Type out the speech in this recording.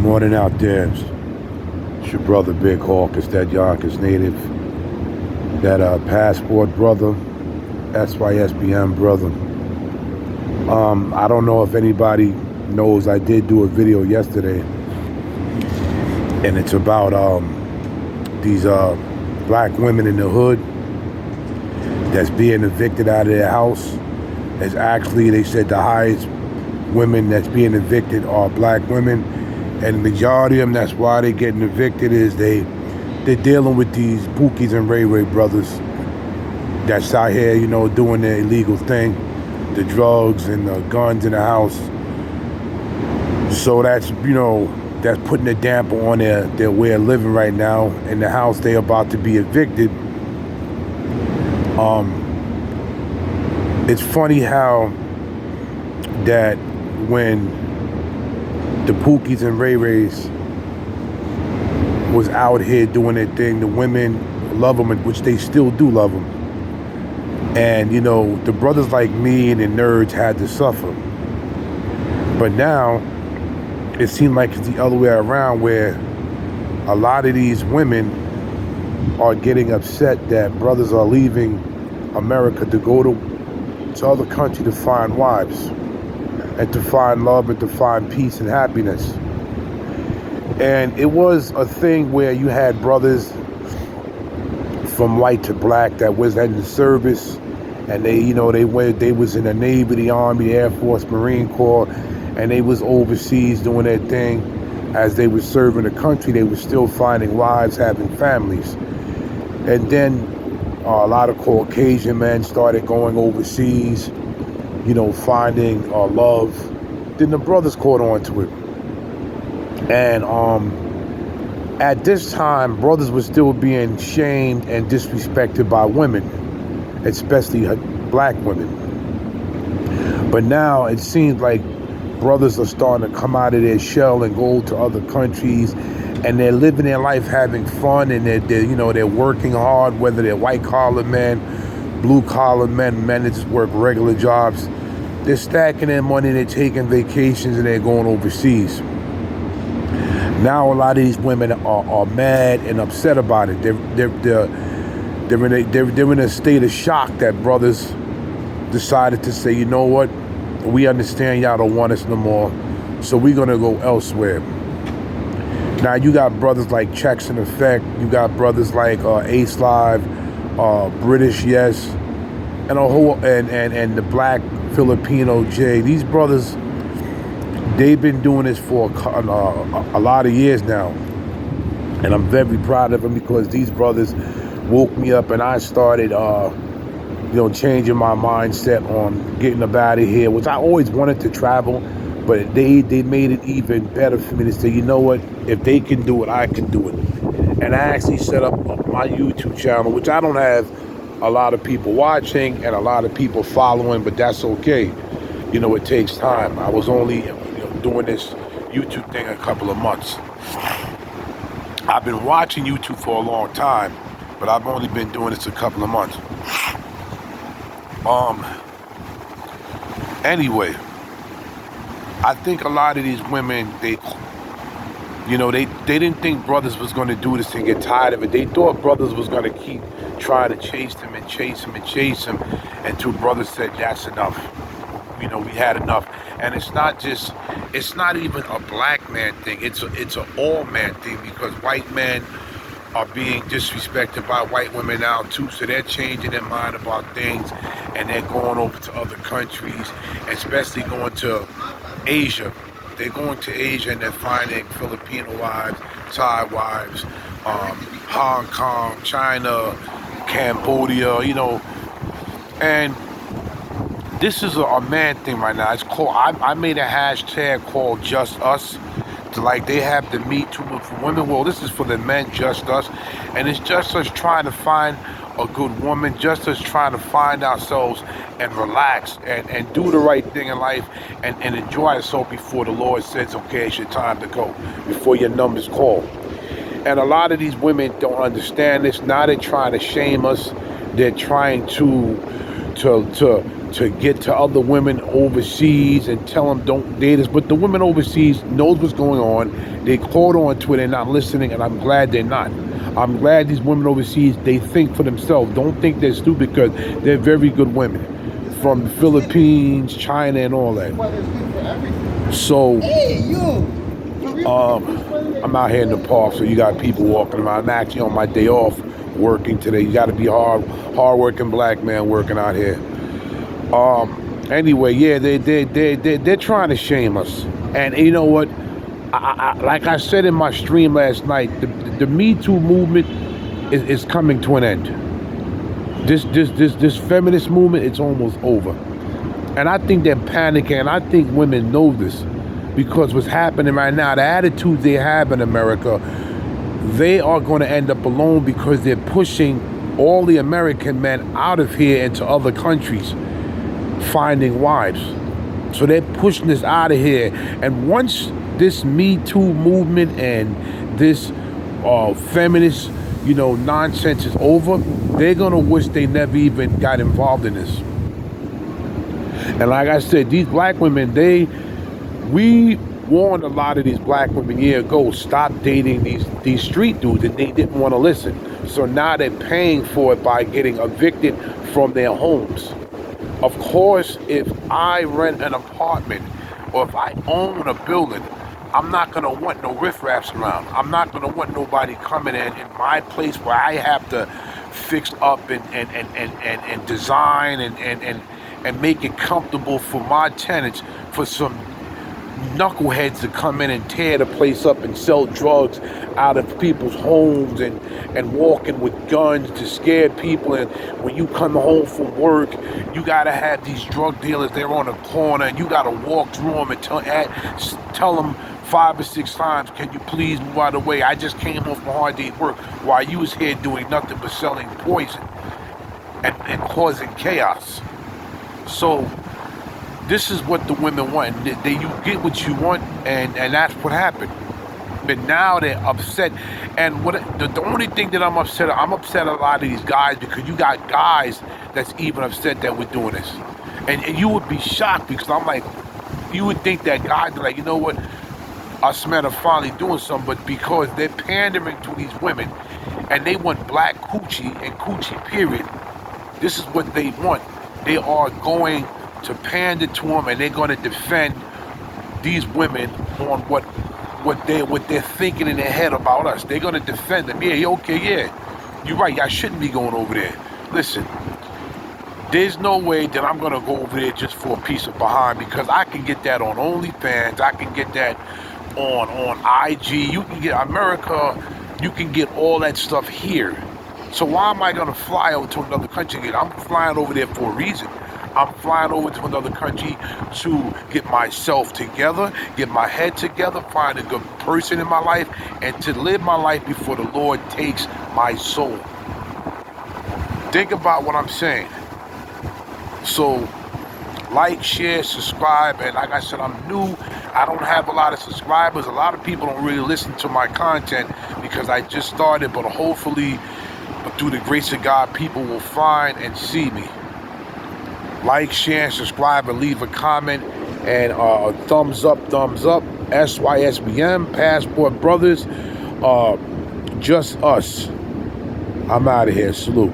Morning out there. It's your brother Big Hawk. It's that Yonkers native. That passport brother. sysbm brother. I don't know if anybody knows, I did do a video yesterday. And it's about these black women in the hood that's being evicted out of their house. It's actually, they said the highest women that's being evicted are black women. And the majority of them, that's why they're getting evicted, is they're dealing with these Pookies and Ray Ray brothers that's out here, doing their illegal thing, the drugs and the guns in the house. So that's, that's putting a damper on their way of living right now. In the house, they're about to be evicted. It's funny how that when the Pookies and Ray Rays was out here doing their thing, the women love them, which they still do love them. And, the brothers like me and the nerds had to suffer. But now, it seemed like it's the other way around, where a lot of these women are getting upset that brothers are leaving America to go to other country to find wives and to find love and to find peace and happiness. And it was a thing where you had brothers from white to black that was in the service, and they was in the Navy, the Army, the Air Force, Marine Corps, and they was overseas doing their thing. As they were serving the country, they were still finding wives, having families. And then a lot of Caucasian men started going overseas, finding love. Then the brothers caught on to it. And at this time, brothers were still being shamed and disrespected by women, especially black women. But now it seems like brothers are starting to come out of their shell and go to other countries, and they're living their life having fun, and they're working hard, whether they're white collar men, blue collar men that just work regular jobs. They're stacking their money, they're taking vacations, and they're going overseas. Now a lot of these women are mad and upset about it. They're in a state of shock that brothers decided to say, you know what, we understand y'all don't want us no more, so we're gonna go elsewhere. Now you got brothers like Checks in Effect, you got brothers like Ace Live, British Yes, and a whole and the Black Filipino J. These brothers, they've been doing this for a lot of years now, and I'm very proud of them, because these brothers woke me up, and I started changing my mindset on getting up out of here, which I always wanted to travel, but they made it even better for me to say, you know what, if they can do it, I can do it. And I actually set up my YouTube channel, which I don't have a lot of people watching and a lot of people following, but that's okay. It takes time. I was only doing this YouTube thing a couple of months. I've been watching YouTube for a long time, but I've only been doing this a couple of months. Anyway, I think a lot of these women, they didn't think brothers was going to do this and get tired of it. They thought brothers was going to keep trying to chase them and chase them and chase them, until brothers said, that's enough. We had enough. And it's not even a black man thing. It's an all man thing, because white men are being disrespected by white women now too. So they're changing their mind about things, and they're going over to other countries, especially going to Asia. They're going to Asia and they're finding Filipino wives, Thai wives, Hong Kong, China, Cambodia, and this is a man thing right now. It's called, I made a hashtag called Just Us. They have the Me Too for women. Well, this is for the men, Just Us. And it's just us trying to find a good woman, just us trying to find ourselves and relax and do the right thing in life and enjoy ourselves before the Lord says, okay, it's your time to go, before your number's called. And a lot of these women don't understand this. Now they're trying to shame us. They're trying to to get to other women overseas and tell them don't date us. But the women overseas knows what's going on. They caught on to it. They're not listening, and I'm glad they're not. I'm glad these women overseas, they think for themselves. Don't think they're stupid, because they're very good women from the Philippines, China, and all that. So I'm out here in the park, so you got people walking around. I'm actually on my day off working today. You got to be hard-working black man working out here. Anyway, yeah, they're trying to shame us, and you know what? Like I said in my stream last night, the Me Too movement is coming to an end. This feminist movement, it's almost over, and I think they're panicking, and I think women know this, because what's happening right now, the attitude they have in America, they are going to end up alone, because they're pushing all the American men out of here into other countries, finding wives. So they're pushing this out of here. And once this Me Too movement and this feminist, nonsense is over, they're going to wish they never even got involved in this. And like I said, these black women, we warned a lot of these black women a year ago, stop dating these street dudes, and they didn't want to listen. So now they're paying for it by getting evicted from their homes. Of course, if I rent an apartment or if I own a building, I'm not going to want no riffraffs around. I'm not going to want nobody coming in my place where I have to fix up and design and make it comfortable for my tenants, for some knuckleheads to come in and tear the place up and sell drugs out of people's homes and walking with guns to scare people. And when you come home from work, you got to have these drug dealers there on the corner, and you got to walk through them and tell them 5 or 6 times, can you please move out of the way? I just came home from a hard day's work, while you was here doing nothing but selling poison and causing chaos. So this is what the women want. You get what you want, and that's what happened. But now they're upset. And the only thing that I'm upset a lot of these guys, because you got guys that's even upset that we're doing this. And you would be shocked, because I'm like, you would think that guys are like, you know what, us men are finally doing something, but because they're pandering to these women, and they want black coochie and coochie period, this is what they want. They are going to pander to them, and they're going to defend these women on what they're thinking in their head about us. They're going to defend them. Yeah, okay, yeah, you're right. I shouldn't be going over there. Listen, there's no way that I'm going to go over there just for a piece of behind, because I can get that on OnlyFans. I can get that on IG. You can get America. You can get all that stuff here. So why am I going to fly over to another country again? I'm flying over there for a reason. I'm flying over to another country to get myself together, get my head together, find a good person in my life, and to live my life before the Lord takes my soul. Think about what I'm saying. So, like, share, subscribe, and like I said, I'm new. I don't have a lot of subscribers. A lot of people don't really listen to my content because I just started, but hopefully, through the grace of God, people will find and see me. Like, share, and subscribe, and leave a comment, and thumbs up, SYSBM, Passport Brothers, just us. I'm out of here. Salute.